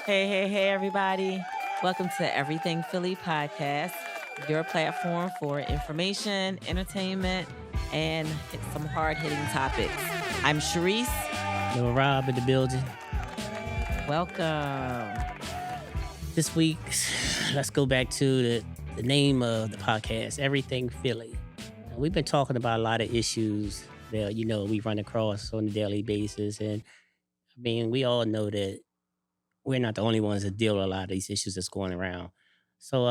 Hey, everybody. Welcome to Everything Philly podcast, your platform for information, entertainment, and some hard hitting topics. I'm Sharice. Little Rob in the building. Welcome. This week, let's go back to the name of the podcast, Everything Philly. Now, we've been talking about a lot of issues that, we run across on a daily basis. And I mean, we all know that we're not the only ones that deal with a lot of these issues that's going around. So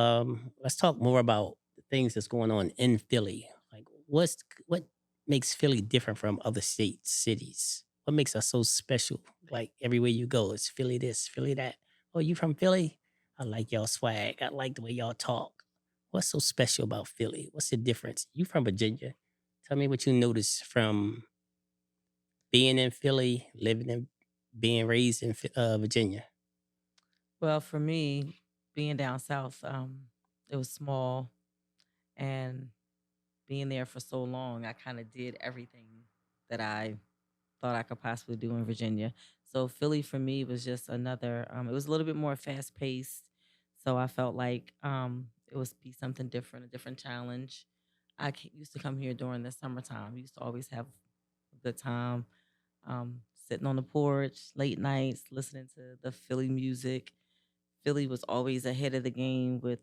let's talk more about the things that's going on in Philly. Like what makes Philly different from other states, cities? What makes us so special? Like everywhere you go, it's Philly this, Philly that. Oh, you from Philly? I like y'all swag. I like the way y'all talk. What's so special about Philly? What's the difference? You from Virginia? Tell me what you noticed from being in Philly, living in, being raised in Virginia. Well, for me, being down south, it was small, and being there for so long, I kind of did everything that I thought I could possibly do in Virginia. So Philly for me was just another. It was a little bit more fast paced, so I felt like it was be something different, a different challenge. Used to come here during the summertime. We used to always have a good time, sitting on the porch, late nights, listening to the Philly music. Philly was always ahead of the game with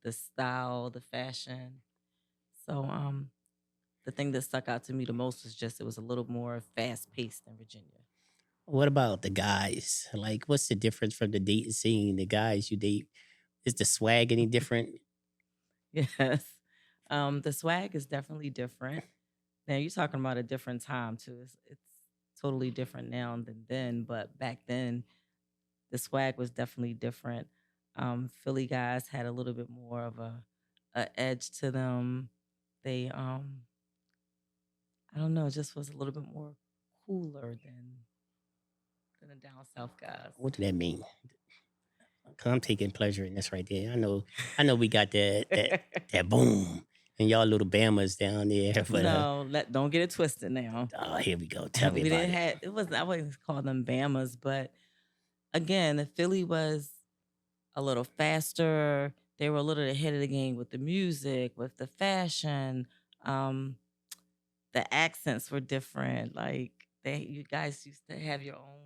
the style, the fashion. So the thing that stuck out to me the most was just it was a little more fast paced than Virginia. What about the guys? Like, what's the difference from the dating scene? The guys you date, is the swag any different? Yes. The swag is definitely different. Now you're talking about a different time too. It's totally different now than then, but back then the swag was definitely different. Philly guys had a little bit more of a edge to them. They I don't know, just was a little bit more cooler than the down south guys. What do that mean? 'Cause I'm taking pleasure in this right there. I know we got that boom, and y'all little Bamas down there, but No, don't get it twisted now. oh, here we go. Tell me We about didn't it. have it was I wouldn't call them Bamas, but again, the Philly was a little faster. They were a little ahead of the game with the music, with the fashion. Um, the accents were different. Like you guys used to have your own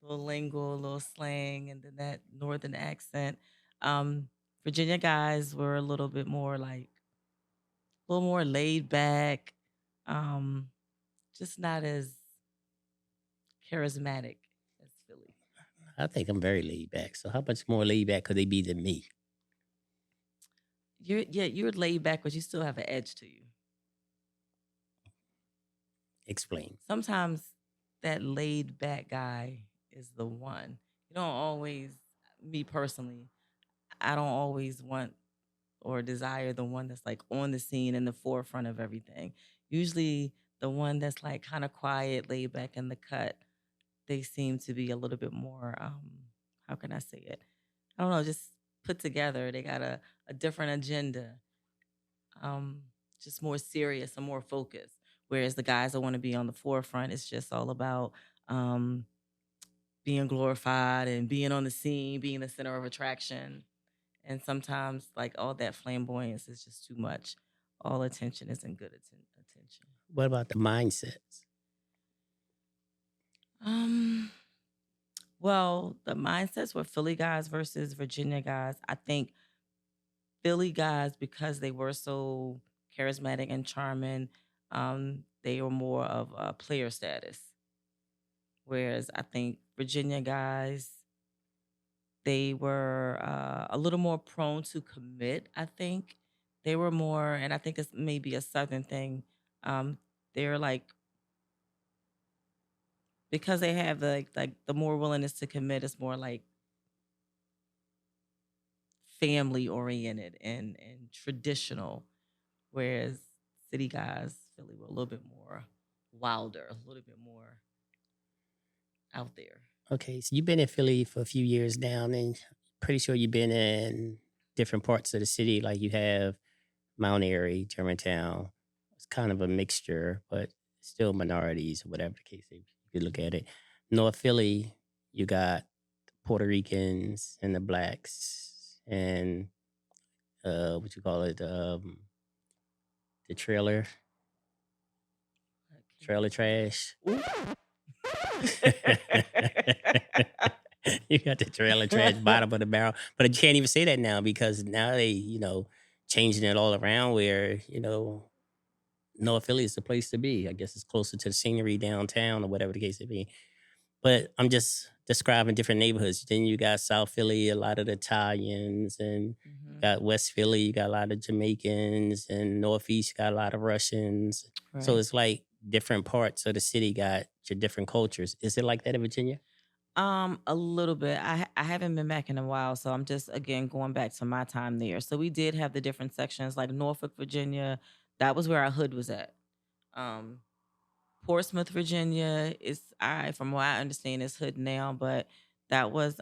little lingo, a little slang, and then that northern accent. Um, Virginia guys were a little bit more like a little more laid back. Um, just not as charismatic as Philly. I think I'm very laid back. So how much more laid back could they be than me? You're laid back, but you still have an edge to you. Explain. Sometimes that laid back guy is the one. You don't always, me personally, I don't always want or desire the one that's like on the scene in the forefront of everything. Usually the one that's like kind of quiet, laid back in the cut, they seem to be a little bit more how can I say it? I don't know, just put together. They got a different agenda. Um just more serious and more focused. Whereas the guys that want to be on the forefront, it's just all about um being glorified and being on the scene, being the center of attraction. And sometimes like all that flamboyance is just too much. All attention isn't good attention. What about the mindsets? Um well, the mindsets were Philly guys versus Virginia guys. I think Philly guys, because they were so charismatic and charming, they were more of a player status. Whereas I think Virginia guys, they were a little more prone to commit. I think they were more, and I think it's maybe a Southern thing. Um, they're like because they have like the more willingness to commit. It's more like family oriented and traditional. Whereas city guys, Philly were a little bit more wilder, a little bit more out there. Okay, so you've been in Philly for a few years now, and pretty sure you've been in different parts of the city. Like you have Mount Airy, Germantown. It's kind of a mixture, but still minorities, whatever the case is. You could look at it. North Philly, you got Puerto Ricans and the blacks and what you call it, the Can you trailer say? trash. Ooh. You got the trailer trash bottom of the barrel, but you can't even say that now because now they, changing it all around where North Philly is the place to be. I guess it's closer to the scenery downtown or whatever the case may be. But I'm just describing different neighborhoods. Then you got South Philly, a lot of the Italians, and you Mhm. got West Philly, you got a lot of Jamaicans, and Northeast, you got a lot of Russians. So Right. it's like different parts of the city got your different cultures. Is it like that in Virginia? A little bit. I haven't been back in a while, so I'm just again going back to my time there. So we did have the different sections, like Norfolk, Virginia. That was where our hood was at. Um, Portsmouth, Virginia is I from what I understand is hood now, but that was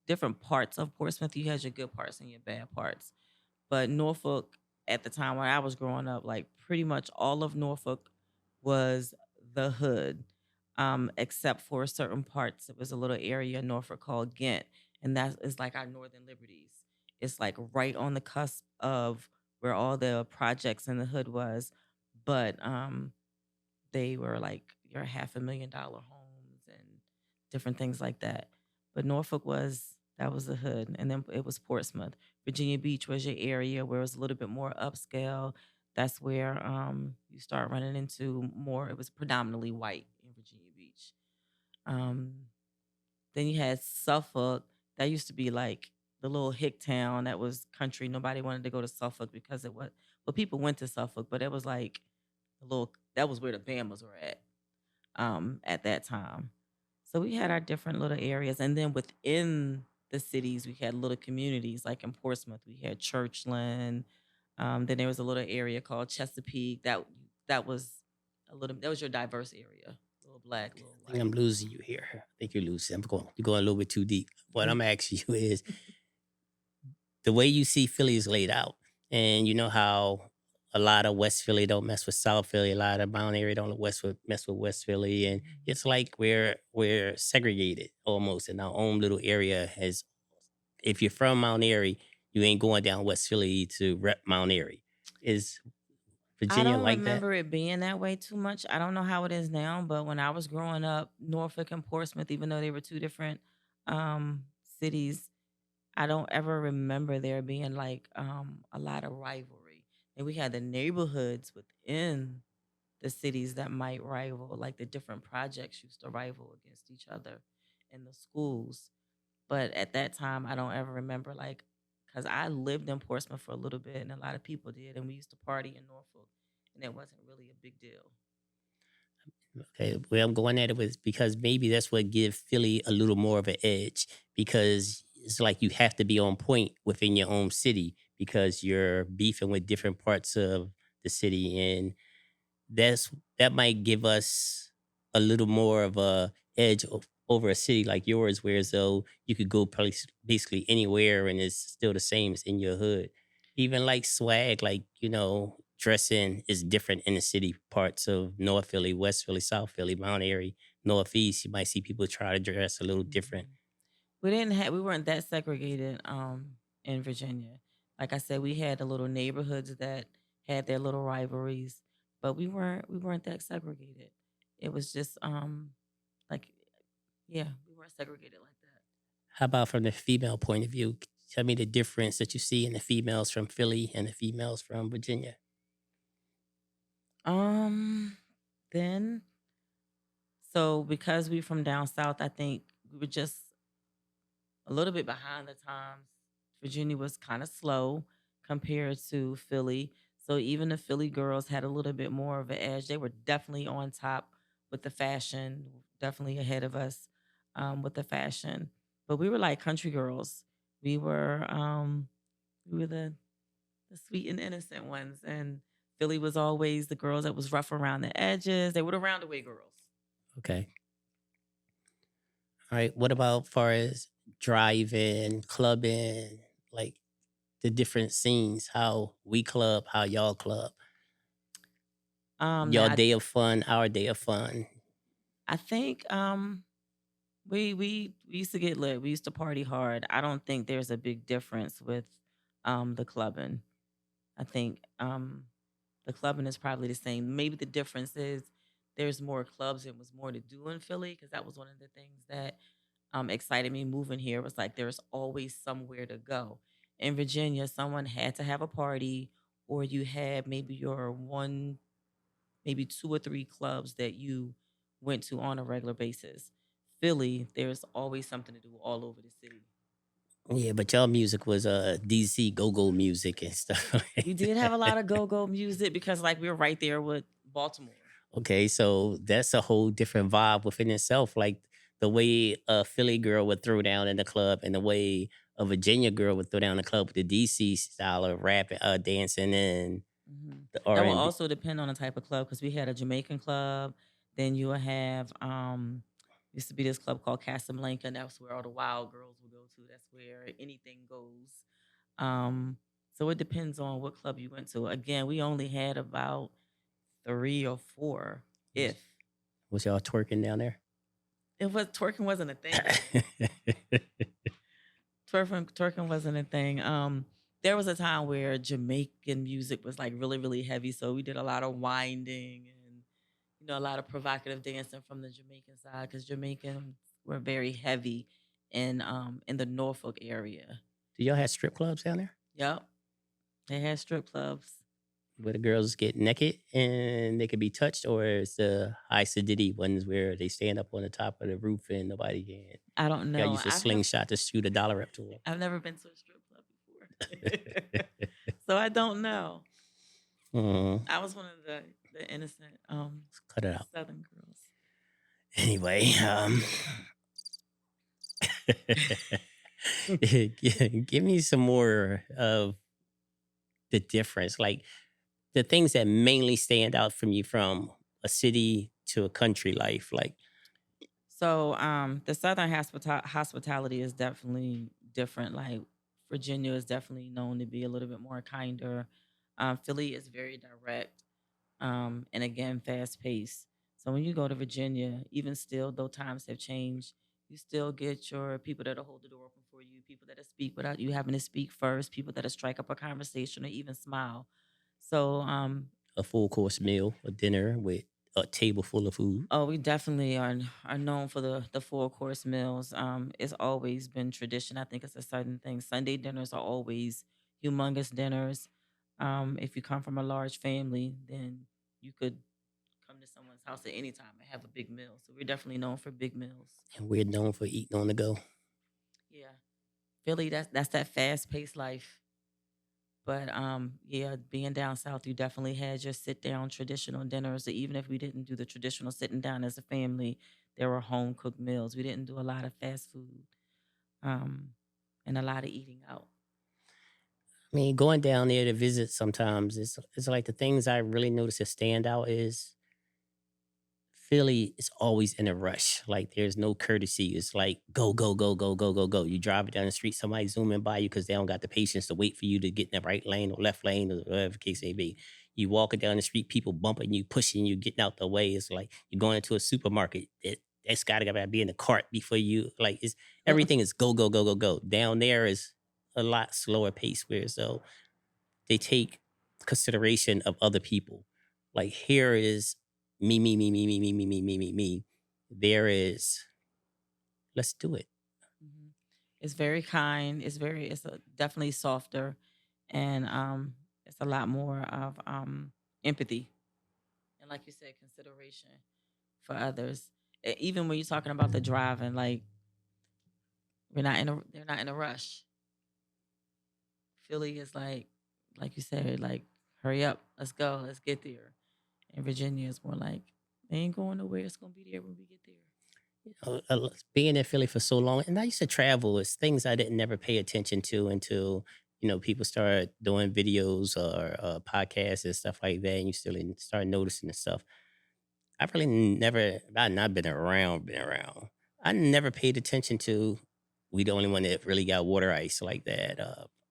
different parts of Portsmouth. You had your good parts and your bad parts. But Norfolk at the time when I was growing up, like pretty much all of Norfolk was the hood, except for certain parts. It was a little area in Norfolk called Ghent, and that is like our Northern Liberties. It's like right on the cusp of where all the projects in the hood was, but they were like your $500,000 homes and different things like that. But Norfolk was that was the hood, and then it was Portsmouth. Virginia Beach was your area where it was a little bit more upscale. That's where you start running into more. It was predominantly white in Virginia Beach. Um, then you had Suffolk. That used to be like the little hick town that was country. Nobody wanted to go to Suffolk because it was well, people went to Suffolk, but it was like a little that was where the Bama's were at that time. So we had our different little areas, and then within the cities, we had little communities. Like in Portsmouth, we had Churchland. Then there was a little area called Chesapeake. That was a little. That was your diverse area. Little black, little I think I'm white. losing you here. I think you're losing. You're going a little bit too deep. What I'm asking you is the way you see Philly is laid out, and you know how a lot of West Philly don't mess with South Philly, a lot of Mount area don't mess with West Philly, and Mhm. it's like we're segregated almost in our own little area. As if you're from Mount Airy, you ain't going down West Philly to rep Mount Airy. Is I Virginia don't like that? remember it being that way too much. I don't know how it is now, but when I was growing up, Norfolk and Portsmouth, even though they were two different cities, I don't ever remember there being like a lot of rivalry. And we had the neighborhoods within the cities that might rival, like the different projects used to rival against each other in the schools. But at that time, I don't ever remember like because I lived in Portsmouth for a little bit, and a lot of people did, and we used to party in Norfolk, and it wasn't really a big deal. Okay, where I'm going at it with because maybe that's what gives Philly a little more of an edge because it's like you have to be on point within your own city because you're beefing with different parts of the city, and that's that might give us a little more of a edge over a city like yours, whereas though you could go basically anywhere and it's still the same as in your hood. Even like swag, like dressing is different in the city parts of North Philly, West Philly, South Philly, Mount Airy, Northeast. You might see people try to dress a little different. Mhm. We weren't that segregated in Virginia. Like I said, we had the little neighborhoods that had their little rivalries, but we weren't that segregated. It was just like yeah, we weren't segregated like that. How about from the female point of view? Tell me the difference that you see in the females from Philly and the females from Virginia. Um then so because we from down south, I think we were just a little bit behind the times. Virginia was kind of slow compared to Philly. So even the Philly girls had a little bit more of an edge. They were definitely on top with the fashion, definitely ahead of us with the fashion. But we were like country girls. We were the sweet and innocent ones. And Philly was always the girls that was rough around the edges. They were the roundaway girls. Okay. All right. What about far as driving, clubbing, like the different scenes, how we club, how y'all club, y'all Now day of fun, our day of fun. I think We used to get lit. We used to party hard. I don't think there's a big difference with the clubbing. I think the clubbing is probably the same. Maybe the difference is there's more clubs and was more to do in Philly because that was one of the things that excited me moving here was like there's always somewhere to go. In Virginia, someone had to have a party, or you had maybe your one, maybe two or three clubs that you went to on a regular basis. Philly, there's always something to do all over the city. Yeah, but y'all music was DC go go music and stuff We like did have a that. lot of go-go music because like we were right there with Baltimore. Okay, so that's a whole different vibe within itself. Like the way a Philly girl would throw down in the club, and the way a Virginia girl would throw down in the club with the DC style of rap, dancing, and the R That will and B. also depend on the type of club because we had a Jamaican club. Then you will have used to be this club called Casablanca, and that's where all the wild girls will go to. That's where anything goes. Um, so it depends on what club you went to. Again, we only had about three or four, Was, if was y'all twerking down there? it was twerking wasn't a thing down there. Twerking wasn't a thing. There was a time where Jamaican music was like really, really heavy. So we did a lot of winding and a lot of provocative dancing from the Jamaican side because Jamaicans were very heavy in the Norfolk area. Do y'all have strip clubs down there Yep. They had strip clubs. where the girls get naked and they can be touched, or is the high sedity ones where they stand up on the top of the roof and nobody can? I don't Yeah, know. use a slingshot to shoot $1 up to I've never been to a strip club before. them. So I don't know. Mhm. I was one of the innocent Cut it out. southern girls. Anyway, give me some more of the difference, like the things that mainly stand out from you from a city to a country life. Like, So the southern hospitality is definitely different. Like Virginia is definitely known to be a little bit more kinder. Philly is very direct, and again fast paced. So when you go to Virginia, even still, though times have changed, you still get your people that'll hold the door open for you, people that'll speak without you having to speak first, people that'll strike up a conversation or even smile. So a full course meal, a dinner with a table full of food. oh, we definitely are known for the full course meals. It's always been tradition. I think it's a certain thing. Sunday dinners are always humongous dinners. If you come from a large family, then you could come to someone's house at any time and have a big meal. So we're definitely known for big meals. And we're known for eating on the go. Yeah, Philly. That's that fast paced life. But yeah, being down south, you definitely had your sit down traditional dinners. Or even if we didn't do the traditional sitting down as a family, there were home cooked meals. We didn't do a lot of fast food, um, and a lot of eating out. I mean, going down there to visit sometimes, it's like the things I really notice that stand out is Philly is always in a rush. Like there's no courtesy. It's like go, go, go, go, go, go, go. You drive down the street, somebody zooming by you because they don't got the patience to wait for you to get in the right lane or left lane or whatever the case may be. You walking down the street, people bumping you, pushing you, getting out the way. It's like you're going into a supermarket. That's gotta be in the cart before you. Like it's everything is go, go, go, go, go. Down there is a lot slower pace where so they take consideration of other people. Like here is me, me, me, me, me, me, me, me, me, me, me. There is let's do it. Mhm. It's very kind. Definitely softer, and it's a lot more of empathy and, like you said, consideration for others. Even when you're talking about the driving, like they're not in a rush. Philly is like you said, like hurry up, let's go, let's get there. And Virginia is more like they ain't going nowhere. It's gonna be there when we get there. Being in Philly for so long, and I used to travel, is things I didn't never pay attention to until people started doing videos or podcasts and stuff like that, and you still start noticing the stuff. I've really never, I've not been around. I never paid attention to. We the only one that really got water ice like that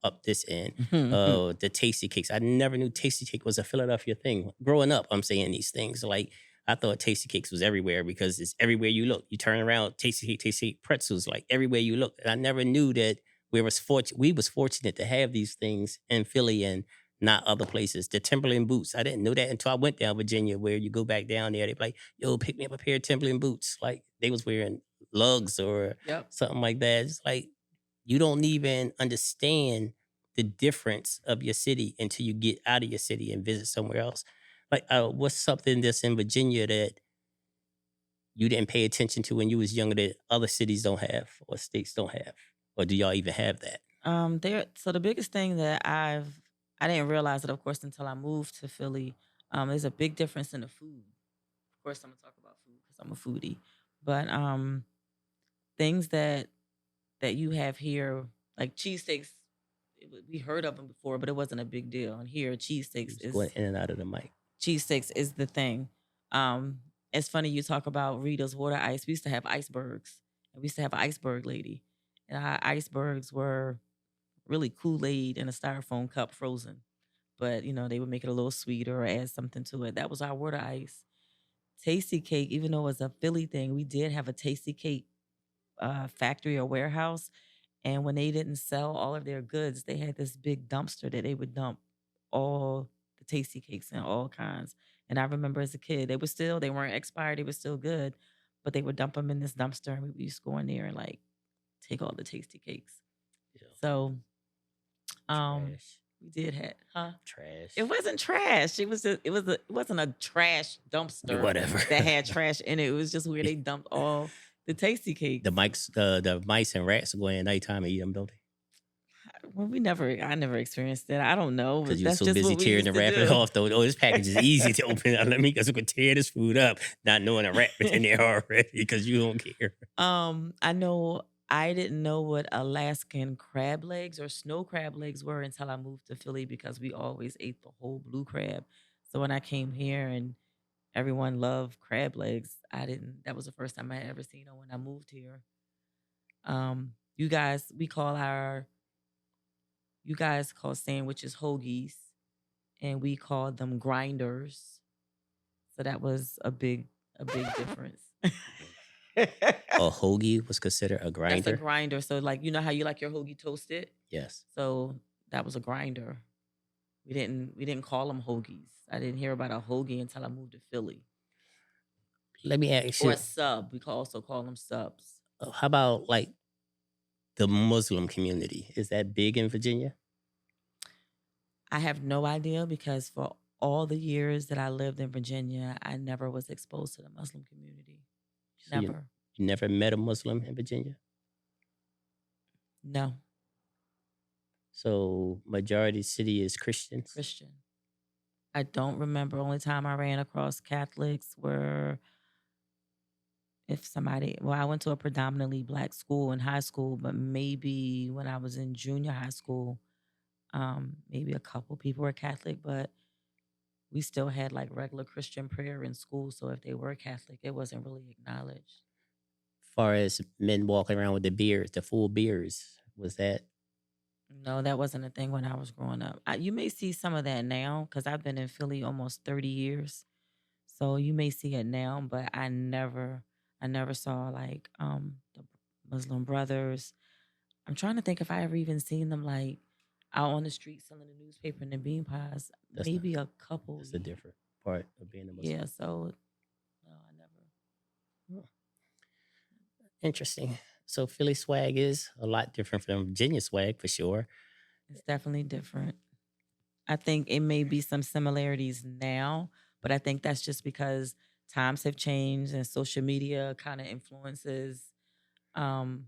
up this end. The tasty cakes. I never knew tasty cake was a Philadelphia thing. Growing up, I'm saying these things like I thought Tasty Cakes was everywhere because it's everywhere you look. You turn around, Tasty Cake pretzels, like everywhere you look. And I never knew that we was fortunate to have these things in Philly and not other places. The Timberland boots, I didn't know that until I went down Virginia, where you go back down there, they be like, "Yo, pick me up a pair of Timberland boots." Like they was wearing lugs or Yep. something like that. It's like you don't even understand the difference of your city until you get out of your city and visit somewhere else. Like, what's something that's in Virginia that you didn't pay attention to when you was younger that other cities don't have or states don't have? Or do y'all even have that? There. So the biggest thing that I didn't realize it, of course, until I moved to Philly. There's a big difference in the food. Of course, I'm gonna talk about food because I'm a foodie. But things that you have here, like cheesesteaks, we heard of them before, but it wasn't a big deal. And here, You was going in and out of the mic. cheesesteaks is the thing. Um, it's funny you talk about Rita's water ice. We used to have icebergs, and we used to have an iceberg lady, and our icebergs were really Kool Aid in a styrofoam cup, frozen. But they would make it a little sweeter or add something to it. That was our water ice. Tasty cake, even though it was a Philly thing, we did have a tasty cake factory or warehouse. And when they didn't sell all of their goods, they had this big dumpster that they would dump all the tasty cakes and all kinds. And I remember as a kid, they weren't expired, they were still good, but they would dump them in this dumpster, and we used to go in there and like take all the tasty cakes. Yeah. So Trash. we did have, huh? Trash. It wasn't trash. It wasn't a trash dumpster Whatever. that had trash in it. It was just where they dumped all the tasty cakes. The mice and rats go in at nighttime and eat them, don't they? Well, I never experienced that. I don't know, Because but you were that's so just busy what we tearing used the to wrapping do. off, though. Oh, this package is easy to open up. Let me just go tear this food up, not knowing a rat was in there already because you don't care. I know I didn't know what Alaskan crab legs or snow crab legs were until I moved to Philly because we always ate the whole blue crab. So when I came here and everyone loved crab legs, I didn't. That was the first time I had ever seen them when I moved here. You guys, you guys call sandwiches hoagies, and we called them grinders. So that was a big difference. A hoagie was considered a That's a grinder. grinder. So like how you like your hoagie toasted? Yes. So that was a grinder. We didn't call them hoagies. I didn't hear about a hoagie until I moved to Philly. Let me ask Or you, a sub. Also call them subs. how about like the Muslim community? Is that big in Virginia? I have no idea because for all the years that I lived in Virginia, I never was exposed to the Muslim community. So Never. you never met a Muslim in Virginia? No. So majority city is Christians. Christian. I don't remember. Only time I ran across Catholics were if somebody, well, I went to a predominantly black school in high school, but maybe when I was in junior high school, maybe a couple people were Catholic, but we still had like regular Christian prayer in school. So if they were Catholic, it wasn't really acknowledged. Far as men walking around with the beards, the full beards, was that No, that wasn't a thing when I was growing up. You may see some of that now because I've been in Philly almost 30 years. So you may see it now, but I never saw like the Muslim brothers. I'm trying to think if I ever even seen them like out on the street selling the newspaper and the bean pies. that's the Maybe a couple, that's the different part of being a Muslim? yeah. So no, I never. Huh. Interesting. So Philly swag is a lot different from Virginia swag for sure. It's definitely different. I think it may be some similarities now, but I think that's just because times have changed and social media kind of influences um,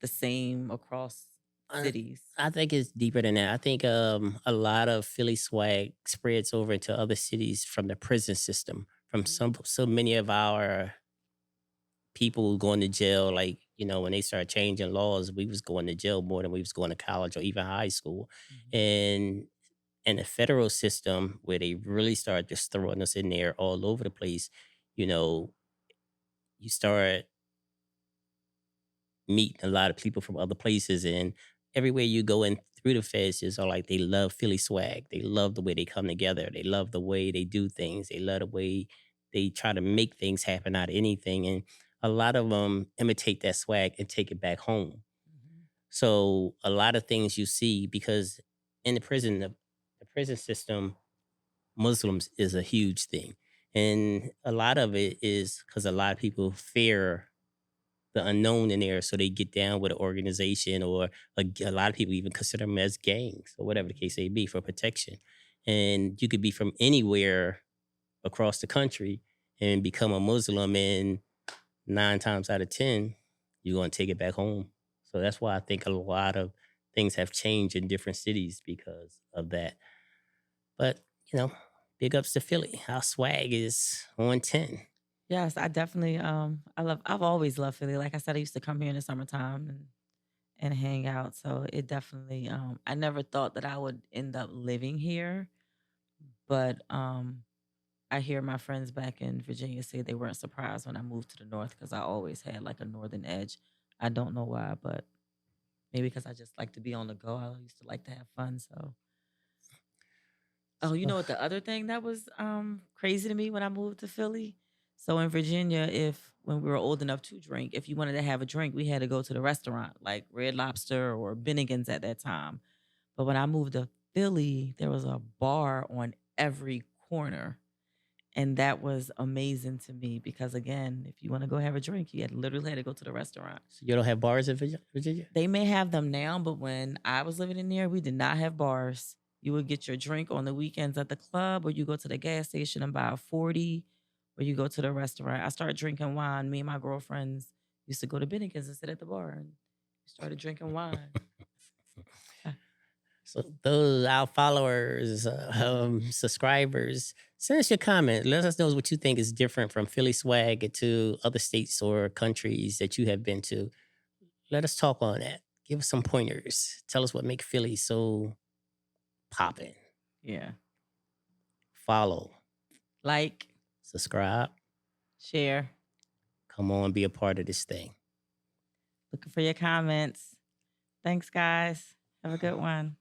the same across I, cities. I think it's deeper than that. I think a lot of Philly swag spreads over into other cities from the prison system, from so many of our people going to jail. Like when they started changing laws, we was going to jail more than we was going to college or even high school, Mhm. and the federal system where they really started just throwing us in there all over the place. You know, you start meeting a lot of people from other places, and everywhere you go in through the feds is all like they love Philly swag. They love the way they come together. They love the way they do things. They love the way they try to make things happen out of anything, and a lot of them imitate that swag and take it back home. Mhm. So a lot of things you see because in the prison system, Muslims is a huge thing, and a lot of it is because a lot of people fear the unknown in there, so they get down with an organization or a lot of people even consider them as gangs or whatever the Mhm. case may be for protection. And you could be from anywhere across the country and become a Muslim, and 9 times out of 10, you're going to take it back home. So that's why I think a lot of things have changed in different cities because of that. But, you know, big ups to Philly. Our swag is on 10. Yes, I definitely I've always loved Philly. Like I said, I used to come here in the summertime and hang out. So it definitely I never thought that I would end up living here, but I hear my friends back in Virginia say they weren't surprised when I moved to the north because I always had like a northern edge. I don't know why, but maybe because I just like to be on the go. I used to like to have fun. So oh, you So, know what the other thing that was crazy to me when I moved to Philly? So in Virginia, if when we were old enough to drink, if you wanted to have a drink, we had to go to the restaurant, like Red Lobster or Bennigan's at that time. But when I moved to Philly, there was a bar on every corner. And that was amazing to me because again, if you want to go have a drink, you had literally had to go to the restaurant. so you don't have bars in Virginia? They may have them now, but when I was living in there, we did not have bars. You would get your drink on the weekends at the club, or you go to the gas station and buy a 40, or you go to the restaurant. I started drinking wine. Me and my girlfriends used to go to Bennigan's and sit at the bar and started drinking wine. Uh, So those our followers, subscribers, send us your comment. Let us know what you think is different from Philly swag to other states or countries that you have been to. Let us talk on that. Give us some pointers. Tell us what makes Philly so popping. yeah. Follow, Like, subscribe. share, Come on, be a part of this thing. looking for your comments. Thanks, guys. Have a good one.